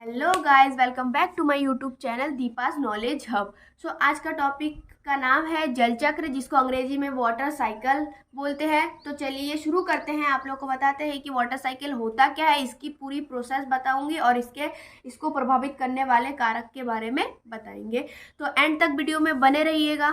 Hello guys, welcome back to my YouTube channel Deepa's knowledge hub. आज का topic का नाम है जल चक्र, जिसको अंग्रेजी में वाटर साइकिल बोलते हैं। तो चलिए शुरू करते हैं। आप लोग को बताते हैं कि वाटर साइकिल होता क्या है, इसकी पूरी प्रोसेस बताऊंगी और इसको प्रभावित करने वाले कारक के बारे में बताएंगे। तो एंड तक वीडियो में बने रहिएगा।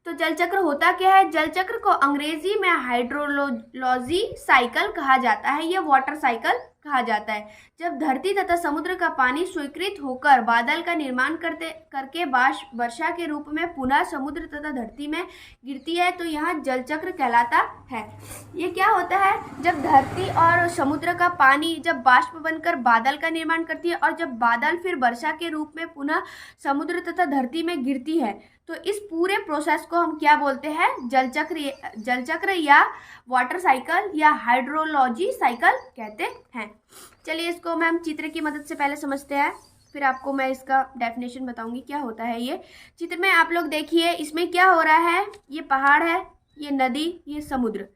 तो जल चक्र होता क्या है? जल चक्र को अंग्रेजी में हाइड्रोलॉजी साइकिल कहा जाता है या वाटर साइकिल कहा जाता है। जब धरती तथा समुद्र का पानी स्वीकृत होकर बादल का निर्माण करके वर्षा के रूप में पुनः समुद्र तथा धरती में गिरती है, तो यह जल चक्र कहलाता है। ये क्या होता है? जब धरती और समुद्र का पानी जब बाष्प बनकर बादल का निर्माण करती है और जब बादल फिर वर्षा के रूप में पुनः समुद्र तथा धरती में गिरती है, तो इस पूरे प्रोसेस को हम क्या बोलते हैं? जल चक्र या वाटर साइकिल या हाइड्रोलॉजी साइकिल कहते हैं। चलिए इसको मैं हम चित्र की मदद से पहले समझते हैं, फिर आपको मैं इसका डेफिनेशन बताऊंगी क्या होता है। ये चित्र में आप लोग देखिए, इसमें क्या हो रहा है? ये पहाड़ है, ये नदी, ये समुद्र।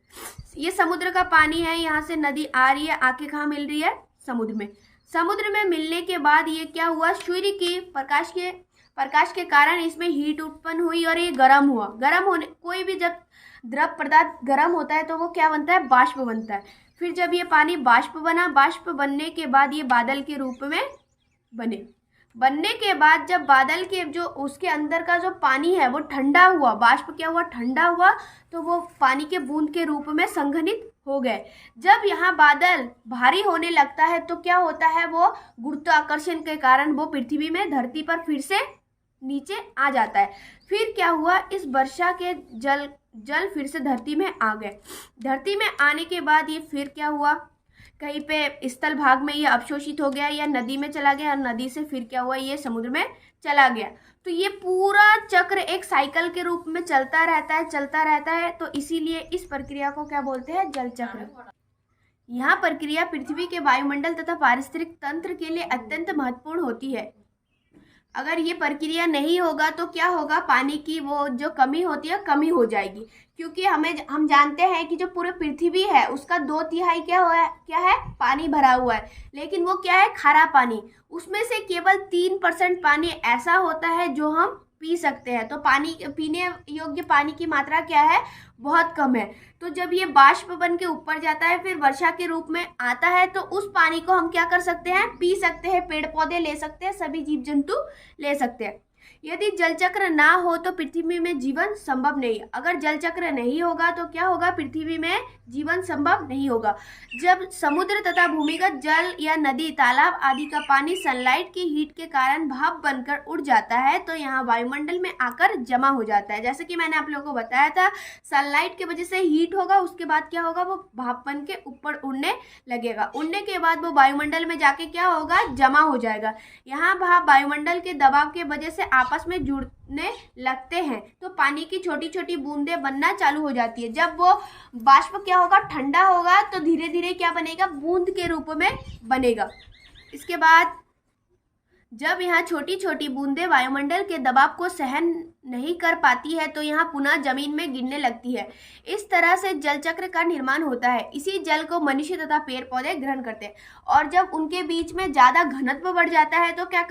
ये समुद्र का पानी है, यहाँ से नदी आ रही है, आके कहाँ मिल रही है? समुद्र में। समुद्र में मिलने के बाद ये क्या हुआ? सूर्य की प्रकाश के कारण इसमें हीट उत्पन्न हुई और ये गर्म हुआ। गर्म होने, कोई भी जब द्रव पदार्थ गर्म होता है तो वो क्या बनता है? बाष्प बनता है। फिर जब ये पानी बाष्प बना, बाष्प बनने के बाद ये बादल के रूप में बनने के बाद जब बादल के जो उसके अंदर का जो पानी है वो ठंडा हुआ, बाष्प क्या हुआ? ठंडा हुआ, तो वो पानी के बूंद के रूप में संघनित हो गए। जब यहाँ बादल भारी होने लगता है तो क्या होता है? वो गुरुत्वाकर्षण के कारण वो पृथ्वी में, धरती पर फिर से नीचे आ जाता है। फिर क्या हुआ? इस वर्षा के जल फिर से धरती में आ गए। धरती में आने के बाद ये फिर क्या हुआ? कहीं पे स्थल भाग में ये अवशोषित हो गया या नदी में चला गया, और नदी से फिर क्या हुआ? ये समुद्र में चला गया। तो ये पूरा चक्र एक साइकिल के रूप में चलता रहता है। तो इसीलिए इस प्रक्रिया को क्या बोलते हैं? जल चक्र। यह प्रक्रिया पृथ्वी के वायुमंडल तथा पारिस्थितिक तंत्र के लिए अत्यंत महत्वपूर्ण होती है। अगर ये प्रक्रिया नहीं होगा तो क्या होगा? पानी की वो जो कमी होती है, कमी हो जाएगी। क्योंकि हम जानते हैं कि जो पूरे पृथ्वी है उसका 2/3 क्या है? पानी भरा हुआ है। लेकिन वो क्या है? खारा पानी। उसमें से केवल 3% पानी ऐसा होता है जो हम पी सकते हैं। तो पानी, पीने योग्य पानी की मात्रा क्या है? बहुत कम है। तो जब ये बाष्प बन के ऊपर जाता है, फिर वर्षा के रूप में आता है, तो उस पानी को हम क्या कर सकते हैं? पी सकते हैं, पेड़ पौधे ले सकते हैं, सभी जीव जंतु ले सकते हैं। यदि जल चक्र ना हो तो पृथ्वी में जीवन संभव नहीं। अगर जल चक्र नहीं होगा तो क्या होगा? पृथ्वी में जीवन संभव नहीं होगा। जब समुद्र तथा भूमिगत जल या नदी, तालाब आदि का पानी सनलाइट की हीट के कारण भाप बनकर उड़ जाता है, तो यहाँ वायुमंडल में आकर जमा हो जाता है। जैसे कि मैंने आप लोगों को बताया था, सनलाइट की वजह से हीट होगा, उसके बाद क्या होगा? वो भाप बन के ऊपर उड़ने लगेगा। उड़ने के बाद वो वायुमंडल में जाके क्या होगा? जमा हो जाएगा। यहाँ भाप वायुमंडल के दबाव के वजह से आपस में जुड़ने लगते हैं, तो पानी की छोटी छोटी बूंदें बनना चालू हो जाती है। जब वो बाष्प क्या होगा? ठंडा होगा, तो धीरे धीरे क्या बनेगा? बूंद के रूप में बनेगा। इसके बाद जब यहाँ छोटी छोटी बूंदें वायुमंडल के दबाव को सहन नहीं कर पाती है, तो यहाँ पुनः जमीन में गिरने लगती है। इस तरह से जल चक्र का निर्माण होता है। इसी जल को मनुष्य तथा पेड़ पौधे ग्रहण करते हैं। और जब उनके बीच में ज्यादा घनत्व बढ़ जाता है तो क्या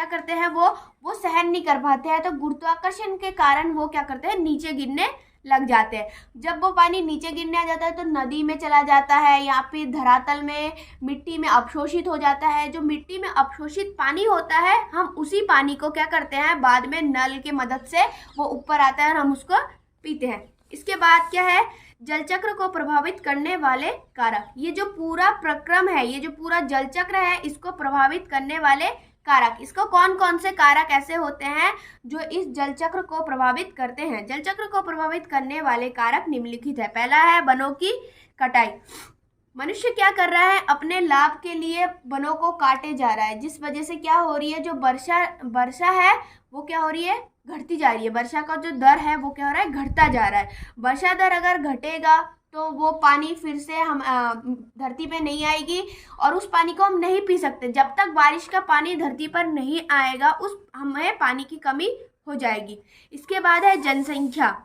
करते हैं? वो सहन नहीं कर पाते हैं, तो गुरुत्वाकर्षण के कारण वो क्या करते हैं? नीचे गिरने लग जाते हैं। जब वो पानी नीचे गिरने आ जाता है तो नदी में चला जाता है, या फिर धरातल में, मिट्टी में अवशोषित हो जाता है। जो मिट्टी में अवशोषित पानी होता है, हम उसी पानी को क्या करते हैं? बाद में नल के मदद से वो ऊपर आता है और हम उसको पीते हैं। इसके बाद क्या है? जल चक्र को प्रभावित करने वाले कारक। ये जो पूरा प्रक्रम है, ये जो पूरा जल चक्र है, इसको प्रभावित करने वाले कारक। इसको कौन कौन से कारक ऐसे होते हैं जो इस जल चक्र को प्रभावित करते हैं? जल चक्र को प्रभावित करने वाले कारक निम्नलिखित है। पहला है वनों की कटाई। मनुष्य क्या कर रहा है? अपने लाभ के लिए वनों को काटे जा रहा है, जिस वजह से क्या हो रही है? जो वर्षा है वो क्या हो रही है? घटती जा रही है। वर्षा का जो दर है वो क्या हो रहा है? घटता जा रहा है। वर्षा दर अगर घटेगा तो वो पानी फिर से हम धरती पे नहीं आएगी, और उस पानी को हम नहीं पी सकते। जब तक बारिश का पानी धरती पर नहीं आएगा, हमें पानी की कमी हो जाएगी। इसके बाद है जनसंख्या।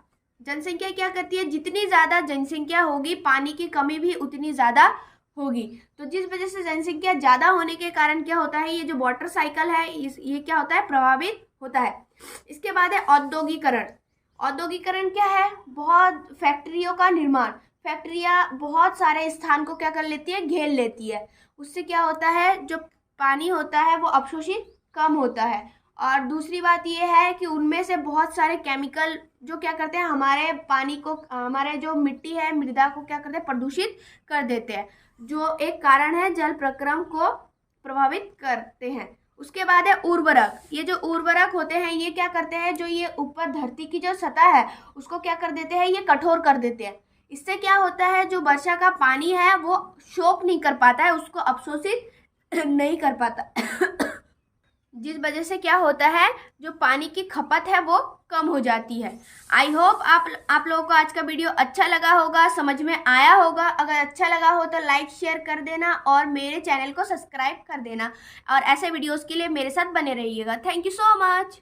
जनसंख्या क्या करती है? जितनी ज़्यादा जनसंख्या होगी, पानी की कमी भी उतनी ज़्यादा होगी। तो जिस वजह से जनसंख्या ज़्यादा होने के कारण क्या होता है, ये जो वाटर साइकिल है ये क्या होता है, प्रभावित होता है। इसके बाद है औद्योगिकरण। औद्योगिकरण क्या है, बहुत फैक्ट्रियों का निर्माण। फैक्ट्रियाँ बहुत सारे स्थान को क्या कर लेती है, घेर लेती है। उससे क्या होता है, जो पानी होता है वो अवशोषित कम होता है। और दूसरी बात ये है कि उनमें से बहुत सारे केमिकल जो क्या करते हैं, हमारे पानी को, हमारे जो मिट्टी है, मृदा को क्या करते हैं, प्रदूषित कर देते हैं, जो एक कारण है जल प्रक्रम को प्रभावित करते हैं। उसके बाद है उर्वरक। ये जो उर्वरक होते हैं ये क्या करते हैं, जो ये ऊपर धरती की जो सतह है उसको क्या कर देते हैं, ये कठोर कर देते हैं। इससे क्या होता है, जो वर्षा का पानी है वो शोक नहीं कर पाता है, उसको अवशोषित नहीं कर पाता जिस वजह से क्या होता है, जो पानी की खपत है वो कम हो जाती है। आई होप आप लोगों को आज का वीडियो अच्छा लगा होगा, समझ में आया होगा। अगर अच्छा लगा हो तो लाइक शेयर कर देना और मेरे चैनल को सब्सक्राइब कर देना, और ऐसे वीडियोस के लिए मेरे साथ बने रहिएगा। Thank you so much.